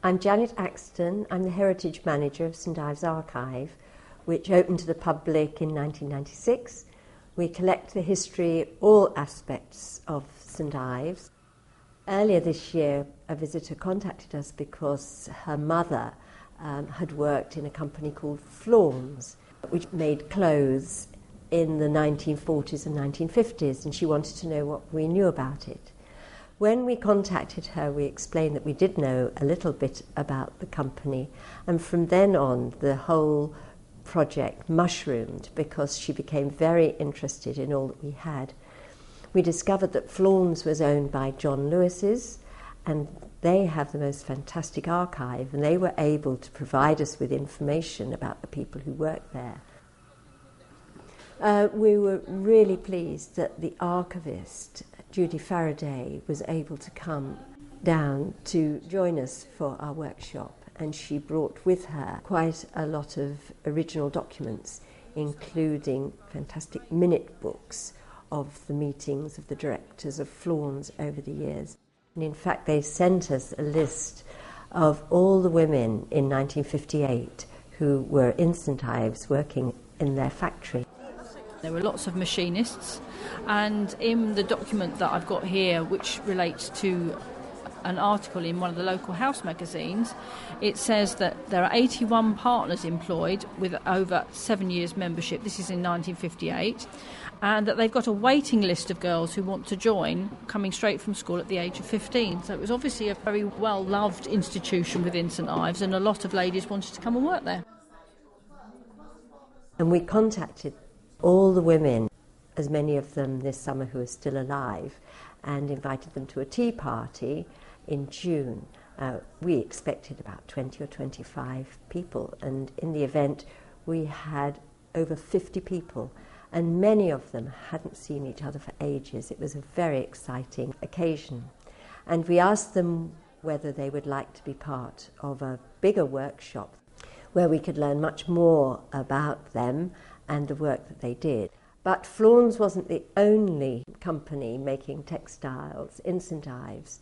I'm Janet Axten. I'm the Heritage Manager of St Ives Archive, which opened to the public in 1996. We collect the history, all aspects of St Ives. Earlier this year, a visitor contacted us because her mother had worked in a company called Florns, which made clothes in the 1940s and 1950s, and she wanted to know what we knew about it. When we contacted her, we explained that we did know a little bit about the company, and from then on, the whole project mushroomed because she became very interested in all that we had. We discovered that Florns was owned by John Lewis's, and they have the most fantastic archive, and they were able to provide us with information about the people who worked there. We were really pleased that the archivist, Judy Faraday, was able to come down to join us for our workshop, and she brought with her quite a lot of original documents, including fantastic minute books of the meetings of the directors of Florns over the years. And in fact, they sent us a list of all the women in 1958 who were in St Ives working in their factory. There were lots of machinists, and in the document that I've got here, which relates to an article in one of the local house magazines, it says that there are 81 partners employed with over 7 years membership. This is in 1958. And that they've got a waiting list of girls who want to join, coming straight from school at the age of 15. So it was obviously a very well-loved institution within St Ives, and a lot of ladies wanted to come and work there. And we contacted all the women, as many of them this summer who are still alive, and invited them to a tea party in June. We expected about 20 or 25 people, and in the event we had over 50 people, and many of them hadn't seen each other for ages. It was a very exciting occasion. And we asked them whether they would like to be part of a bigger workshop where we could learn much more about them and the work that they did. But Florns wasn't the only company making textiles in St Ives.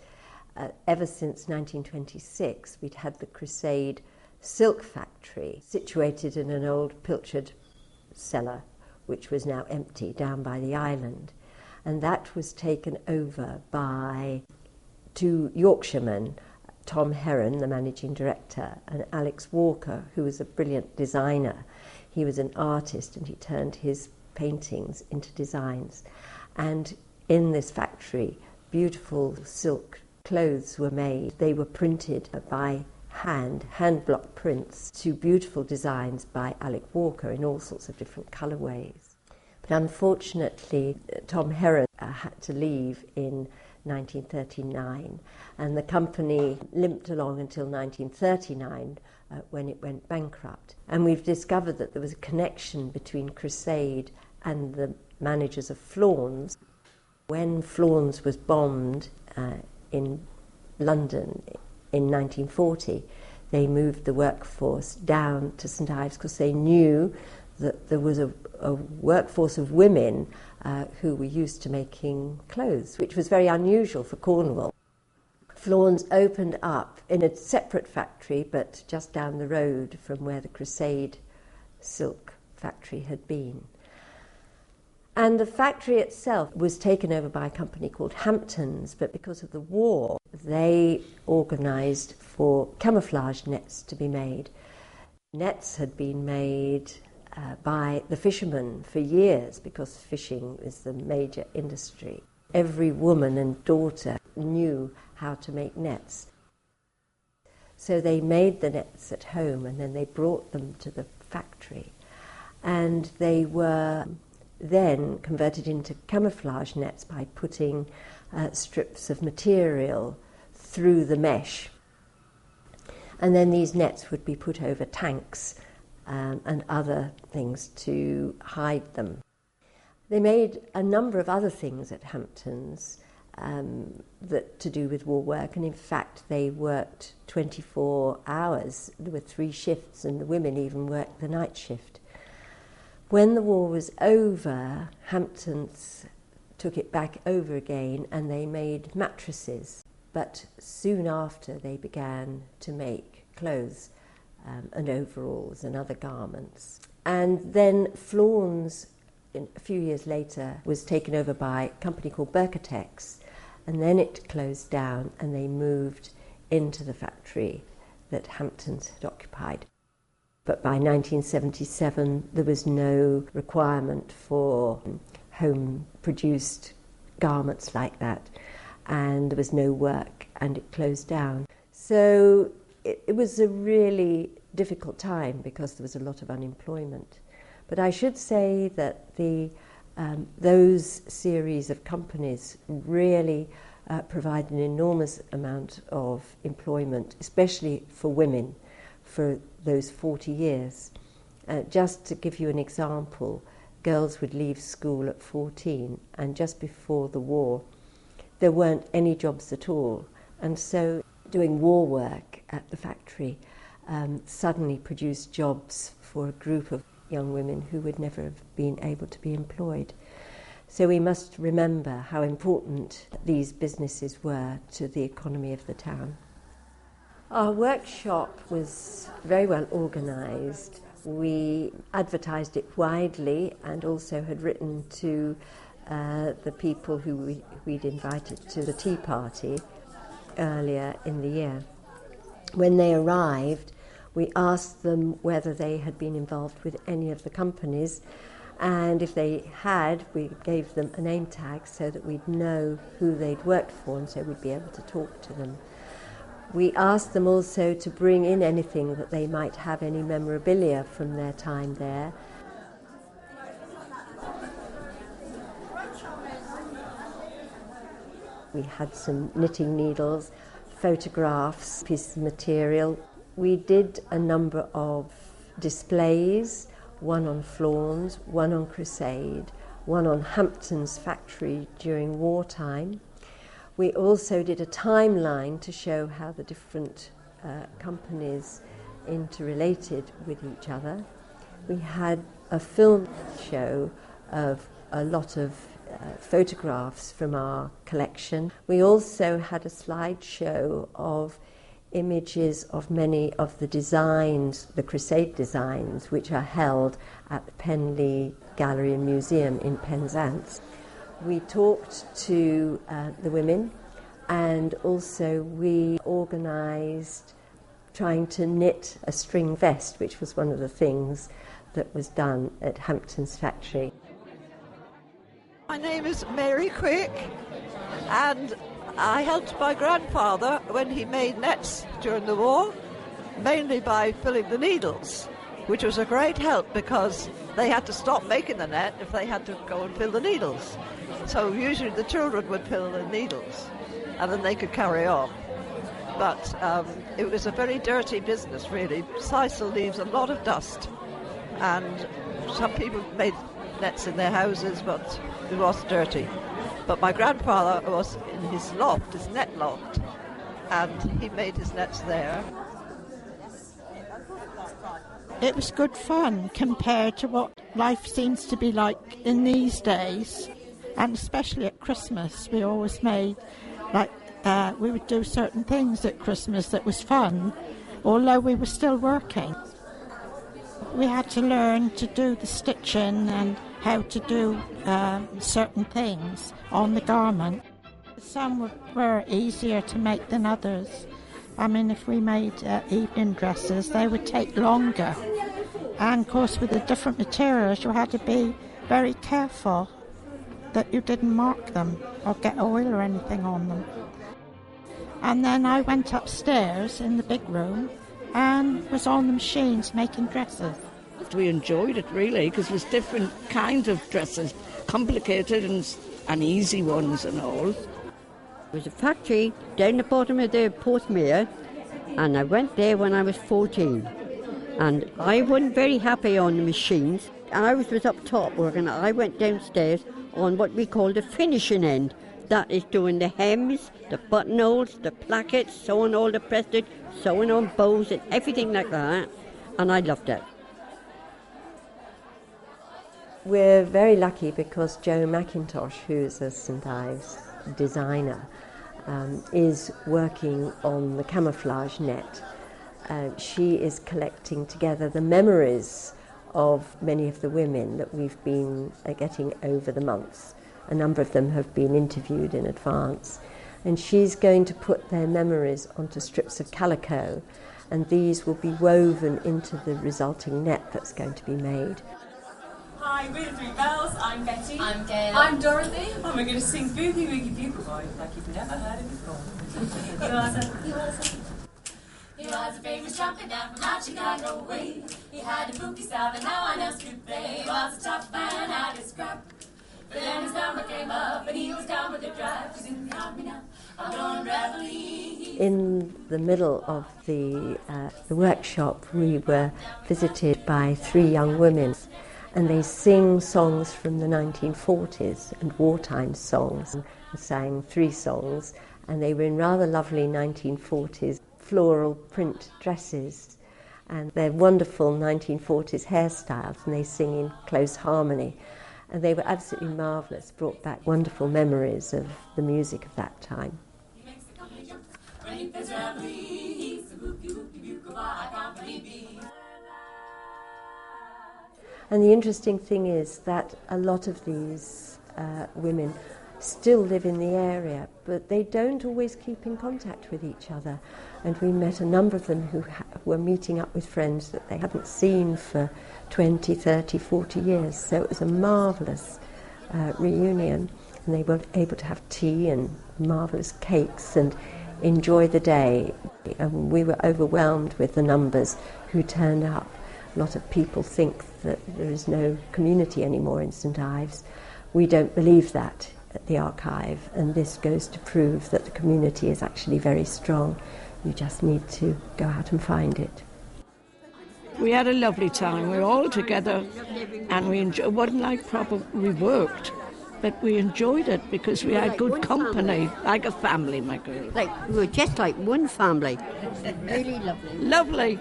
Ever since 1926, we'd had the Crysede silk factory situated in an old pilchard cellar, which was now empty, down by the island. And that was taken over by two Yorkshiremen, Tom Heron, the managing director, and Alex Walker, who was a brilliant designer. He was an artist, and he turned his paintings into designs. And in this factory, beautiful silk clothes were made. They were printed by hand block prints, to beautiful designs by Alex Walker in all sorts of different colourways. But unfortunately, Tom Heron had to leave in 1939, and the company limped along until 1939 when it went bankrupt. And we've discovered that there was a connection between Crysede and the managers of Florns. When Florns was bombed in London in 1940, they moved the workforce down to St Ives because they knew that there was a workforce of women who were used to making clothes, which was very unusual for Cornwall. Florns opened up in a separate factory, but just down the road from where the Crysede silk factory had been. And the factory itself was taken over by a company called Hamptons, but because of the war, they organised for camouflage nets to be made. Nets had been made by the fishermen for years, because fishing is the major industry. Every woman and daughter knew how to make nets. So they made the nets at home, and then they brought them to the factory. And they were then converted into camouflage nets by putting strips of material through the mesh. And then these nets would be put over tanks and other things to hide them. They made a number of other things at Hamptons that to do with war work, and in fact they worked 24 hours. There were 3 shifts, and the women even worked the night shift. When the war was over, Hamptons took it back over again, and they made mattresses. but soon after they began to make clothes and overalls and other garments. And then Florns, a few years later, was taken over by a company called Berketex, and then it closed down and they moved into the factory that Hamptons had occupied. But by 1977 there was no requirement for home-produced garments like that, and there was no work, and it closed down. So it was a really difficult time because there was a lot of unemployment. But I should say that those series of companies really provide an enormous amount of employment, especially for women, for those 40 years. Just to give you an example, girls would leave school at 14, and just before the war there weren't any jobs at all, and so doing war work at the factory suddenly produced jobs for a group of young women who would never have been able to be employed. So we must remember how important these businesses were to the economy of the town. Our workshop was very well organised. We advertised it widely and also had written to the people who we'd invited to the tea party earlier in the year. When they arrived, we asked them whether they had been involved with any of the companies, and if they had, we gave them a name tag so that we'd know who they'd worked for, and so we'd be able to talk to them. We asked them also to bring in anything that they might have, any memorabilia from their time there. We had some knitting needles, photographs, pieces of material. We did a number of displays, one on Florns, one on Crysede, one on Hampton's factory during wartime. We also did a timeline to show how the different companies interrelated with each other. We had a film show of a lot of photographs from our collection. We also had a slideshow of images of many of the designs, the Crusade designs, which are held at the Penley Gallery and Museum in Penzance. We talked to the women, and also we organised trying to knit a string vest, which was one of the things that was done at Hampton's factory. My name is Mary Quick, and I helped my grandfather when he made nets during the war, mainly by filling the needles, which was a great help because they had to stop making the net if they had to go and fill the needles. So usually the children would fill the needles and then they could carry on. But it was a very dirty business, really. Sisal leaves a lot of dust, and some people made nets in their houses, but it was dirty. But my grandfather was in his loft, his net loft, and he made his nets there. It was good fun compared to what life seems to be like in these days, and especially at Christmas. We always made, we would do certain things at Christmas that was fun, although we were still working. We had to learn to do the stitching and how to do certain things on the garment. Some were easier to make than others. I mean, if we made evening dresses, they would take longer. And of course, with the different materials, you had to be very careful that you didn't mark them or get oil or anything on them. And then I went upstairs in the big room and was on the machines making dresses. We enjoyed it really because it was different kinds of dresses, complicated and easy ones and all. There was a factory down the bottom of the Portmere, and I went there when I was 14. And I wasn't very happy on the machines. I was up top working. I went downstairs on what we call the finishing end. That is doing the hems, the buttonholes, the plackets, sewing all the prestige, sewing on bows and everything like that. And I loved it. We're very lucky because Jo McIntosh, who's a St Ives designer, is working on the camouflage net. She is collecting together the memories of many of the women that we've been getting over the months. A number of them have been interviewed in advance. And she's going to put their memories onto strips of calico, and these will be woven into the resulting net that's going to be made. Hi, we're the Three Bells. I'm Betty. I'm Gail. I'm Dorothy. And we're going to sing Boogie Woogie Bugle Boy like you've never heard it before. He was a famous champion down from out Chicago way. He had a boogie style that no one else could play. He was a tough man, had his scrap. But then his number came up and he was down with the drive. He's in the army now, I'm going reveille. In the middle of the workshop, we were visited by 3 young women, and they sing songs from the 1940s and wartime songs. They sang 3 songs, and they were in rather lovely 1940s floral print dresses, and they're wonderful 1940s hairstyles, and they sing in close harmony. And they were absolutely marvellous, brought back wonderful memories of the music of that time. And the interesting thing is that a lot of these women still live in the area, but they don't always keep in contact with each other. And we met a number of them who were meeting up with friends that they hadn't seen for 20, 30, 40 years. So it was a marvellous reunion, and they were able to have tea and marvellous cakes and enjoy the day. And we were overwhelmed with the numbers who turned up. A lot of people think that there is no community anymore in St Ives. We don't believe that at the archive, and this goes to prove that the community is actually very strong. You just need to go out and find it. We had a lovely time. We were all together, and we enjoyed. It wasn't like we worked, but we enjoyed it because we had good company, like a family, my girl. We were just like one family. Really lovely. Lovely.